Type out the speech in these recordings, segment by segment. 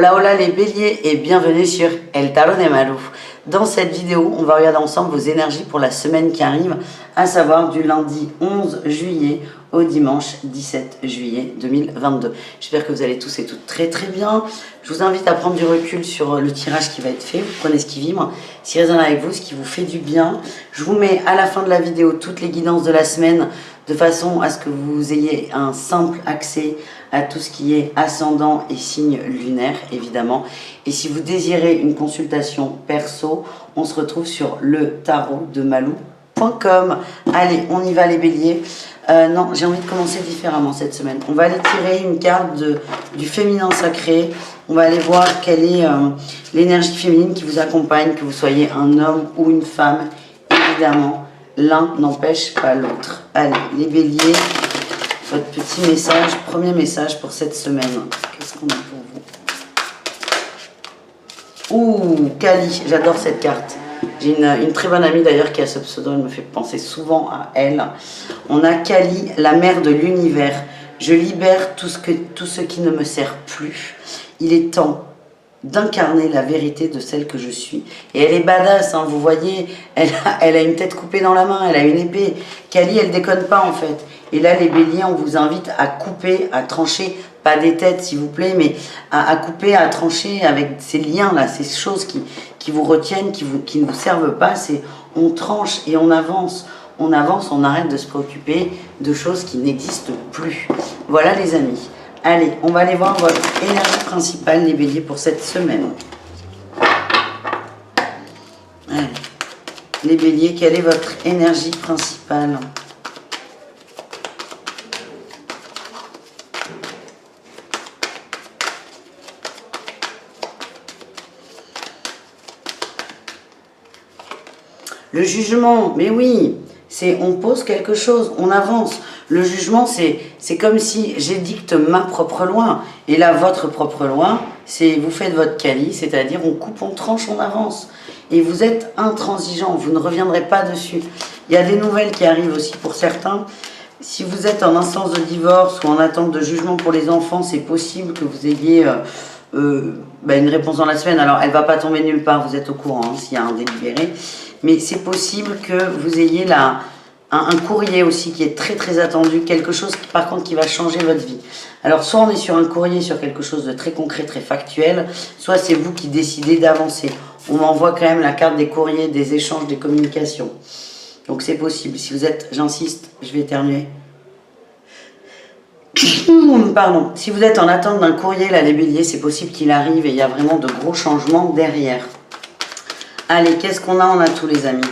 Hola hola les béliers et bienvenue sur El Tarot de Malu. Dans cette vidéo, on va regarder ensemble vos énergies pour la semaine qui arrive, à savoir du lundi 11 juillet au dimanche 17 juillet 2022. J'espère que vous allez tous et toutes très bien. Je vous invite à prendre du recul sur le tirage qui va être fait. Vous prenez ce qui vibre, ce qui résonne avec vous, ce qui vous fait du bien. Je vous mets à la fin de la vidéo toutes les guidances de la semaine de façon à ce que vous ayez un simple accès à tout ce qui est ascendant et signe lunaire, évidemment. Et si vous désirez une consultation perso, on se retrouve sur le tarot de Malou.com. Allez, on y va les béliers. Non, j'ai envie de commencer différemment cette semaine. On va aller tirer une carte du féminin sacré. On va aller voir quelle est l'énergie féminine qui vous accompagne, que vous soyez un homme ou une femme, évidemment. L'un n'empêche pas l'autre. Allez, les béliers, votre petit message, premier message pour cette semaine. Qu'est-ce qu'on a pour vous? Ouh, Kali, j'adore cette carte. J'ai une très bonne amie d'ailleurs qui a ce pseudo, elle me fait penser souvent à elle. On a Kali, la mère de l'univers. Je libère tout ce qui ne me sert plus. Il est temps d'incarner la vérité de celle que je suis. Et elle est badass, hein, vous voyez, elle a une tête coupée dans la main, elle a une épée. Kali, elle déconne pas en fait. Et là, les béliers, on vous invite à couper, à trancher, pas des têtes s'il vous plaît, mais à couper, à trancher avec ces liens-là, ces choses qui vous retiennent, qui ne vous servent pas. C'est on tranche et on avance. On avance, on arrête de se préoccuper de choses qui n'existent plus. Voilà les amis. Allez, on va aller voir votre énergie principale, les béliers, pour cette semaine. Allez. Les béliers, quelle est votre énergie principale ? Le jugement, mais oui, c'est on pose quelque chose, on avance. Le jugement, c'est comme si j'édicte ma propre loi. Et là, votre propre loi, c'est vous faites votre Kali, c'est-à-dire on coupe, on tranche, on avance. Et vous êtes intransigeant, vous ne reviendrez pas dessus. Il y a des nouvelles qui arrivent aussi pour certains. Si vous êtes en instance de divorce ou en attente de jugement pour les enfants, c'est possible que vous ayez une réponse dans la semaine. Alors, elle ne va pas tomber nulle part, vous êtes au courant hein, s'il y a un délibéré. Mais c'est possible que vous ayez un courrier aussi qui est très attendu, quelque chose par contre qui va changer votre vie. Alors soit on est sur un courrier, sur quelque chose de très concret, très factuel, soit c'est vous qui décidez d'avancer. On m'envoie quand même la carte des courriers, des échanges, des communications. Donc c'est possible. Si vous êtes, j'insiste, je vais éternuer. Pardon. Si vous êtes en attente d'un courrier, là les béliers, c'est possible qu'il arrive et il y a vraiment de gros changements derrière. Allez, qu'est-ce qu'on a en atout les amis?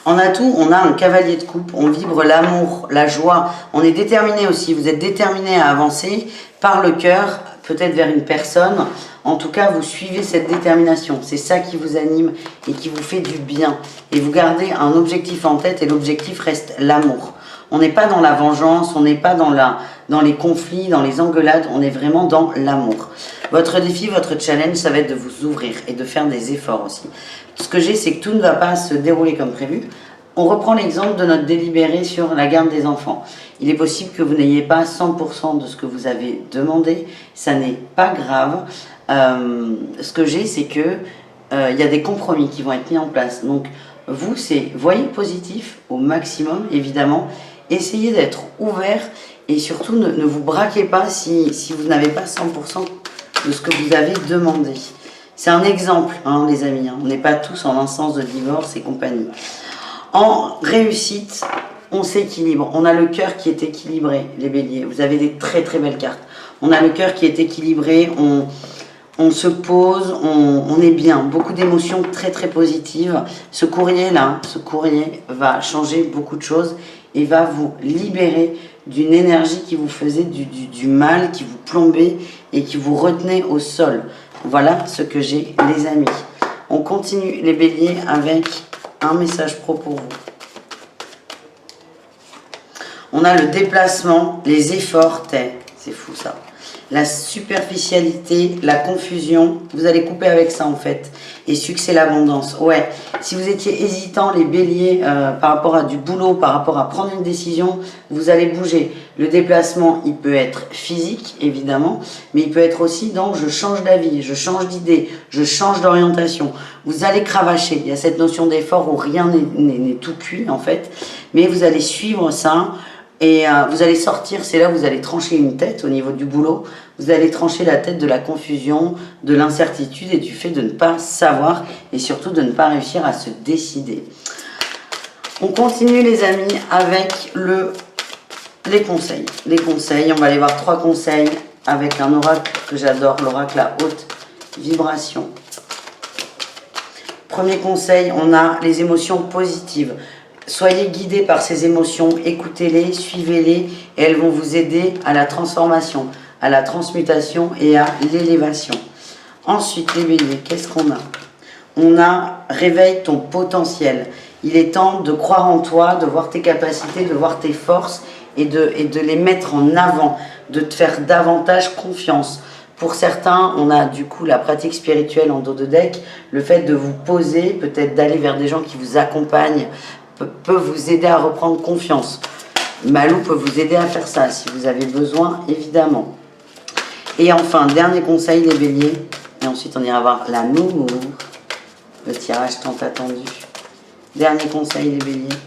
En atout, on a un cavalier de coupe, on vibre l'amour, la joie, on est déterminé aussi, vous êtes déterminé à avancer par le cœur, peut-être vers une personne, en tout cas vous suivez cette détermination, c'est ça qui vous anime et qui vous fait du bien. Et vous gardez un objectif en tête et l'objectif reste l'amour. On n'est pas dans la vengeance, on n'est pas dans les conflits, dans les engueulades, on est vraiment dans l'amour. Votre défi, votre challenge, ça va être de vous ouvrir et de faire des efforts aussi. Ce que j'ai, c'est que tout ne va pas se dérouler comme prévu. On reprend l'exemple de notre délibéré sur la garde des enfants. Il est possible que vous n'ayez pas 100% de ce que vous avez demandé. Ça n'est pas grave. Ce que j'ai, c'est que y a des compromis qui vont être mis en place. Donc, vous, c'est voyez le positif au maximum, évidemment. Essayez d'être ouvert et surtout ne vous braquez pas si vous n'avez pas 100% de ce que vous avez demandé. C'est un exemple, hein, les amis. Hein. On n'est pas tous en instance de divorce et compagnie. En réussite, on s'équilibre. On a le cœur qui est équilibré, les béliers. Vous avez des très belles cartes. On a le cœur qui est équilibré. On se pose, on est bien. Beaucoup d'émotions très positives. Ce courrier-là, ce courrier va changer beaucoup de choses et va vous libérer d'une énergie qui vous faisait du mal, qui vous plombait et qui vous retenait au sol. Voilà ce que j'ai, les amis. On continue, les béliers, avec un message pro pour vous. On a le déplacement, les efforts, c'est fou ça. la superficialité, la confusion. Vous allez couper avec ça en fait. Et succès, l'abondance. Ouais, si vous étiez hésitant, les béliers, par rapport à du boulot, par rapport à prendre une décision, vous allez bouger. Le déplacement, il peut être physique, évidemment, mais il peut être aussi dans je change d'avis, je change d'idée, je change d'orientation. Vous allez cravacher. Il y a cette notion d'effort où rien n'est tout cuit en fait, mais vous allez suivre ça. Et vous allez sortir, c'est là où vous allez trancher une tête au niveau du boulot. Vous allez trancher la tête de la confusion, de l'incertitude et du fait de ne pas savoir et surtout de ne pas réussir à se décider. On continue les amis avec les conseils. Les conseils, on va aller voir 3 conseils avec un oracle que j'adore, l'oracle à haute vibration. Premier conseil, on a les émotions positives. Soyez guidés par ces émotions, écoutez-les, suivez-les et elles vont vous aider à la transformation, à la transmutation et à l'élévation. Ensuite, les béliers, qu'est-ce qu'on a? On a réveille ton potentiel. Il est temps de croire en toi, de voir tes capacités, de voir tes forces et de les mettre en avant, de te faire davantage confiance. Pour certains, on a du coup la pratique spirituelle en dos de deck, le fait de vous poser, peut-être d'aller vers des gens qui vous accompagnent, peut vous aider à reprendre confiance. Malou peut vous aider à faire ça si vous avez besoin, évidemment. Et enfin, dernier conseil, les béliers. Et ensuite, on ira voir l'amour. Le tirage tant attendu. Dernier conseil, les béliers.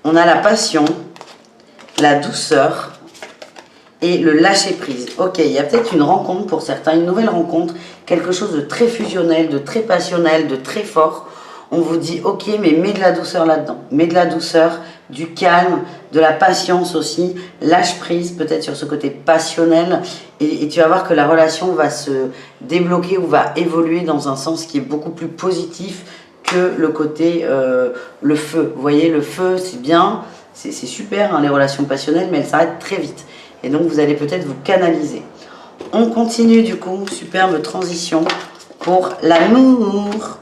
On a la passion, la douceur et le lâcher-prise. Ok, il y a peut-être une rencontre pour certains, une nouvelle rencontre, quelque chose de très fusionnel, de très passionnel, de très fort. On vous dit, ok, mais mets de la douceur là-dedans. Mets de la douceur, du calme, de la patience aussi. Lâche prise peut-être sur ce côté passionnel. Et tu vas voir que la relation va se débloquer ou va évoluer dans un sens qui est beaucoup plus positif que le côté, le feu. Vous voyez, le feu, c'est bien, c'est super, hein, les relations passionnelles, mais elles s'arrêtent très vite. Et donc, vous allez peut-être vous canaliser. On continue du coup, superbe transition pour l'amour.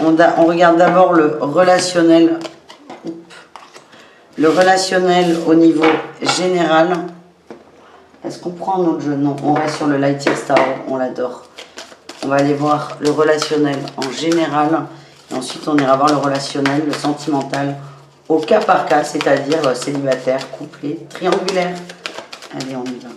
On regarde d'abord le relationnel. Le relationnel au niveau général. Est-ce qu'on prend un autre jeu? Non, on reste sur le Lightyear Star, on l'adore. On va aller voir le relationnel en général. Et ensuite, on ira voir le relationnel, le sentimental, au cas par cas, c'est-à-dire célibataire, couplé, triangulaire. Allez, on y va.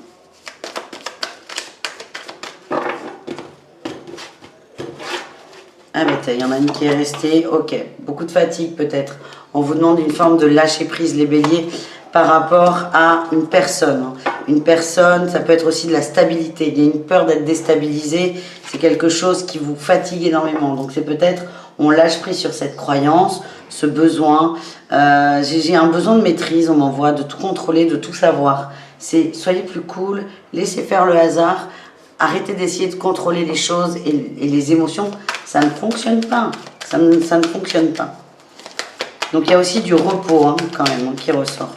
Ah ben il y en a une qui est restée, ok, beaucoup de fatigue peut-être. On vous demande une forme de lâcher prise les béliers par rapport à une personne. Une personne, ça peut être aussi de la stabilité. Il y a une peur d'être déstabilisé, c'est quelque chose qui vous fatigue énormément. Donc c'est peut-être, on lâche prise sur cette croyance, ce besoin. J'ai un besoin de maîtrise, on m'envoie de tout contrôler, de tout savoir. C'est soyez plus cool, laissez faire le hasard. Arrêtez d'essayer de contrôler les choses et les émotions, ça ne fonctionne pas. Ça ne fonctionne pas. Donc il y a aussi du repos hein, quand même qui ressort.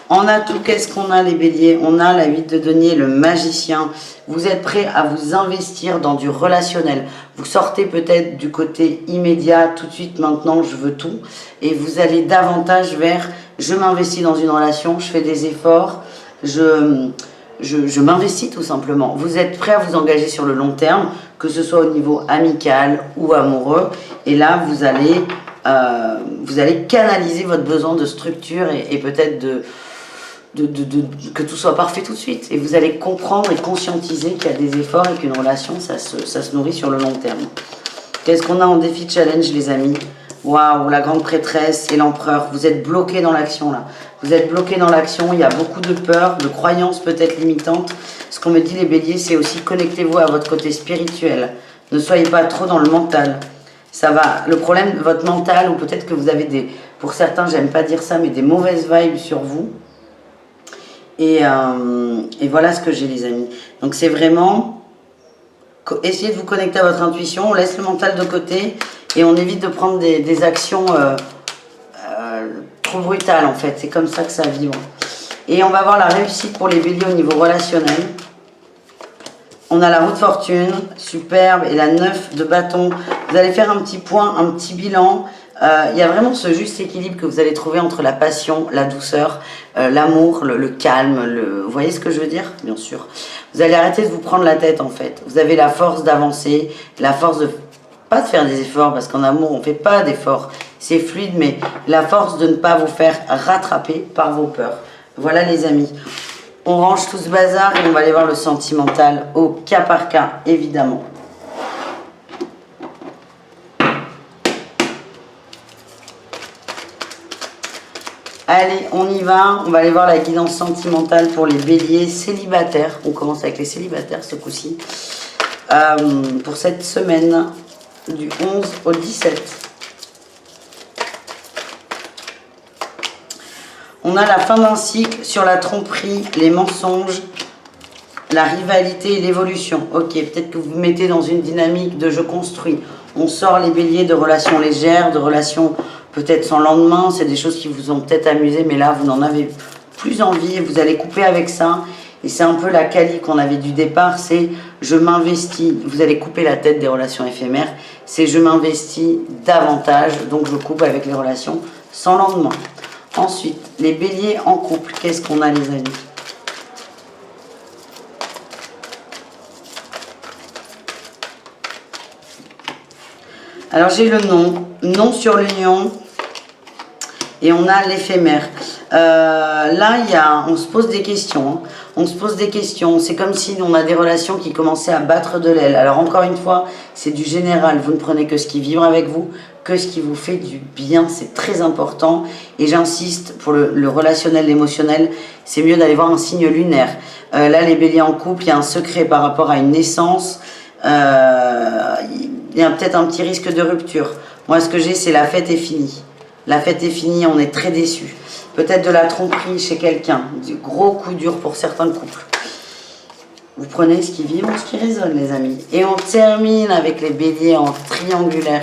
En atout, qu'est-ce qu'on a les béliers? On a la 8 de denier, le magicien. Vous êtes prêt à vous investir dans du relationnel. Vous sortez peut-être du côté immédiat, tout de suite maintenant, je veux tout. Et vous allez davantage vers, je m'investis dans une relation, je fais des efforts, je m'investis tout simplement. Vous êtes prêt à vous engager sur le long terme, que ce soit au niveau amical ou amoureux. Et là, vous allez canaliser votre besoin de structure et peut-être que tout soit parfait tout de suite. Et vous allez comprendre et conscientiser qu'il y a des efforts et qu'une relation, ça se nourrit sur le long terme. Qu'est-ce qu'on a en défi challenge, les amis? Waouh, la grande prêtresse et l'empereur. Vous êtes bloqués dans l'action là. Vous êtes bloqués dans l'action. Il y a beaucoup de peur, de croyances peut-être limitantes. Ce qu'on me dit les béliers, c'est aussi connectez-vous à votre côté spirituel. Ne soyez pas trop dans le mental. Ça va. Le problème, votre mental, ou peut-être que vous avez pour certains, j'aime pas dire ça, mais des mauvaises vibes sur vous. Et voilà ce que j'ai les amis. Donc c'est vraiment essayez de vous connecter à votre intuition. On laisse le mental de côté. Et on évite de prendre des actions trop brutales en fait. C'est comme ça que ça vibre. Et on va voir la réussite pour les béliers au niveau relationnel. On a la roue de fortune, superbe. Et la 9 de bâton. Vous allez faire un petit point, un petit bilan. Il y a vraiment ce juste équilibre que vous allez trouver entre la passion, la douceur, l'amour, le calme. Vous voyez ce que je veux dire? Bien sûr. Vous allez arrêter de vous prendre la tête en fait. Vous avez la force d'avancer, la force de pas de faire des efforts, parce qu'en amour on ne fait pas d'efforts, c'est fluide, mais la force de ne pas vous faire rattraper par vos peurs. Voilà les amis, on range tout ce bazar et on va aller voir le sentimental au cas par cas, évidemment. Allez, on y va, on va aller voir la guidance sentimentale pour les béliers célibataires. On commence avec les célibataires ce coup-ci, pour cette semaine du 11 au 17. On a la fin d'un cycle sur la tromperie, les mensonges, la rivalité et l'évolution. Ok, peut-être que vous vous mettez dans une dynamique de je construis. On sort les béliers de relations légères, de relations peut-être sans lendemain. C'est des choses qui vous ont peut-être amusé, mais là, vous n'en avez plus envie et vous allez couper avec ça. Et c'est un peu la qualité qu'on avait du départ, c'est je m'investis. Vous allez couper la tête des relations éphémères. C'est je m'investis davantage, donc je coupe avec les relations sans lendemain. Ensuite, les béliers en couple, qu'est-ce qu'on a les amis? Alors j'ai le non sur l'union et on a l'éphémère. Là, on se pose des questions. Hein. On se pose des questions. C'est comme si on a des relations qui commençaient à battre de l'aile. Alors encore une fois, c'est du général. Vous ne prenez que ce qui vibre avec vous, que ce qui vous fait du bien. C'est très important. Et j'insiste, pour le relationnel, l'émotionnel, c'est mieux d'aller voir un signe lunaire. Là, les béliers en couple, il y a un secret par rapport à une naissance. Il y a peut-être un petit risque de rupture. Moi, ce que j'ai, c'est la fête est finie. La fête est finie, on est très déçus. Peut-être de la tromperie chez quelqu'un. Du gros coup dur pour certains couples. Vous prenez ce qui vibre, ce qui résonne, les amis. Et on termine avec les béliers en triangulaire.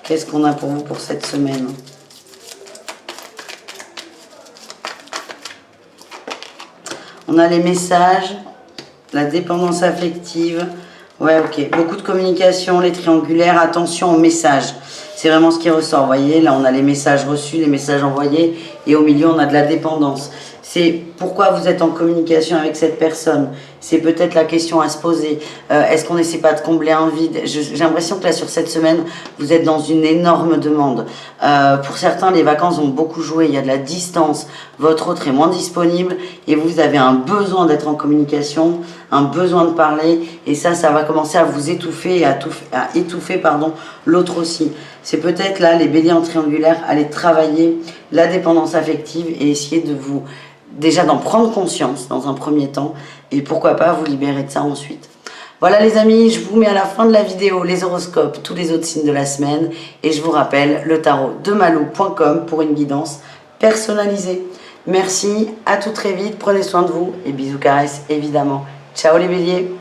Qu'est-ce qu'on a pour vous pour cette semaine? On a les messages, la dépendance affective. Ouais, ok. Beaucoup de communication, les triangulaires. Attention aux messages. C'est vraiment ce qui ressort. Vous voyez, là, on a les messages reçus, les messages envoyés. Et au milieu, on a de la dépendance. C'est pourquoi vous êtes en communication avec cette personne. C'est peut-être la question à se poser. Est-ce qu'on n'essaie pas de combler un vide? J'ai l'impression que là, sur cette semaine, vous êtes dans une énorme demande. Pour certains, les vacances ont beaucoup joué. Il y a de la distance. Votre autre est moins disponible. Et vous avez un besoin d'être en communication, un besoin de parler. Et ça va commencer à vous étouffer et à étouffer l'autre aussi. C'est peut-être là, les béliers en triangulaire, aller travailler la dépendance affective et essayer de vous... Déjà d'en prendre conscience dans un premier temps et pourquoi pas vous libérer de ça ensuite. Voilà les amis, je vous mets à la fin de la vidéo les horoscopes, tous les autres signes de la semaine et je vous rappelle le tarot de malou.com pour une guidance personnalisée. Merci, à tout très vite, prenez soin de vous et bisous caresses évidemment. Ciao les béliers.